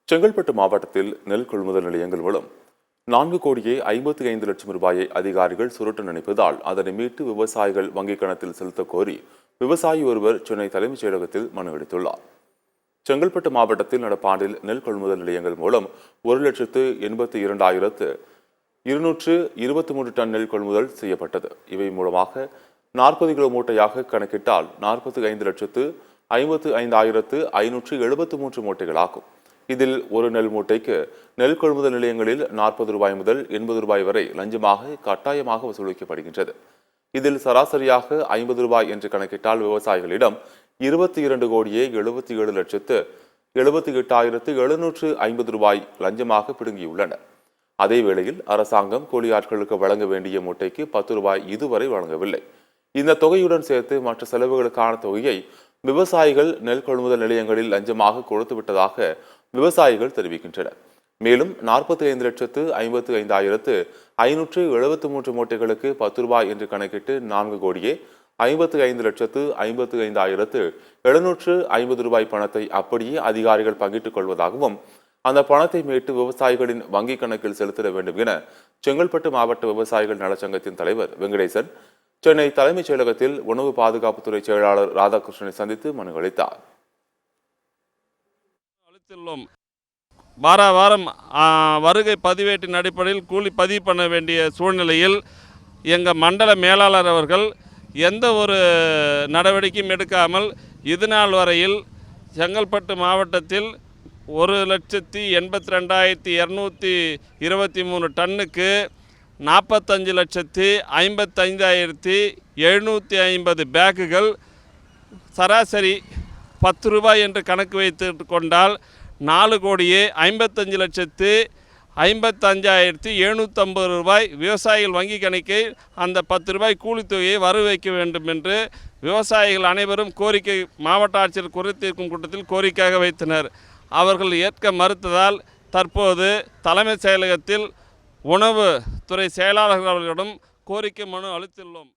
செங்கல்பட்டு மாவட்டத்தில் நெல் கொள்முதல் நிலையங்கள் மூலம் 4,55,00,000 ரூபாயை அதிகாரிகள் சுருட்ட நினைப்பதால் அதனை மீட்டு விவசாயிகள் வங்கிக் கணக்கில் செலுத்த கோரி விவசாயி ஒருவர் சென்னை தலைமைச் செயலகத்தில் மனு அளித்துள்ளார். செங்கல்பட்டு மாவட்டத்தில் நடப்பாண்டில் நெல் கொள்முதல் நிலையங்கள் மூலம் 1,82,223 டன் நெல் கொள்முதல் செய்யப்பட்டது. இவை மூலமாக 40 கிலோ மூட்டையாக கணக்கிட்டால் 45,55,573 மூட்டைகள் ஆகும். இதில் ஒரு நெல் மூட்டைக்கு நெல் கொள்முதல் நிலையங்களில் 40 ரூபாய் முதல் 80 ரூபாய் வரை லஞ்சமாக கட்டாயமாக வசூலிக்கப்படுகின்றது. இதில் சராசரியாக 50 ரூபாய் என்று கணக்கிட்டால் விவசாயிகளிடம் 22,77,78,750 ரூபாய் லஞ்சமாக பிடுங்கியுள்ளனர். அதே வேளையில் அரசாங்கம் கூலி ஆட்களுக்கு வழங்க வேண்டிய மூட்டைக்கு 10 ரூபாய் இதுவரை வழங்கவில்லை. இந்த தொகையுடன் சேர்த்து மற்ற செலவுகளுக்கான தொகையை விவசாயிகள் நெல் கொள்முதல் நிலையங்களில் லஞ்சமாக கொடுத்துவிட்டதாக விவசாயிகள் தெரிவிக்கின்றனர். மேலும் 45,55,573 மூட்டைகளுக்கு 10 ரூபாய் என்று கணக்கிட்டு 4,55,55,750 ரூபாய் பணத்தை அப்படியே அதிகாரிகள் பங்கிட்டுக் கொள்வதாகவும் அந்த பணத்தை மீட்டு விவசாயிகளின் வங்கிக் கணக்கில் செலுத்திட வேண்டும் என செங்கல்பட்டு மாவட்ட விவசாயிகள் நலச்சங்கத்தின் தலைவர் வெங்கடேசன் சென்னை தலைமைச் செயலகத்தில் உணவு பாதுகாப்புத்துறை செயலாளர் ராதாகிருஷ்ணனை சந்தித்து மனு அளித்தார். வார வாரம் வருகை பதிவேட்டின் அடிப்படையில் கூலி பதிவு பண்ண வேண்டிய சூழ்நிலையில் எங்கள் மண்டல மேலாளர் அவர்கள் எந்த ஒரு நடவடிக்கையும் எடுக்காமல் இதுநாள் வரையில் செங்கல்பட்டு மாவட்டத்தில் 1,82,223 டன்னுக்கு 45,55,750 பேக்குகள் சராசரி 10 ரூபாய் என்று கணக்கு வைத்து கொண்டால் 4,55,55,750 ரூபாய் விவசாயிகள் வங்கி கணக்கில் அந்த 10 ரூபாய் கூலித்தொகையை வரவு வைக்க வேண்டும் என்று விவசாயிகள் அனைவரும் கோரிக்கை மாவட்ட ஆட்சியர் குறைதீர்க்கும் கூட்டத்தில் கோரிக்கையாக வைத்தனர். அவர்கள் ஏற்க மறுத்ததால் தற்போது தலைமைச் செயலகத்தில் உணவு துறை செயலாளர்களிடம் கோரிக்கை மனு அளித்துள்ளோம்.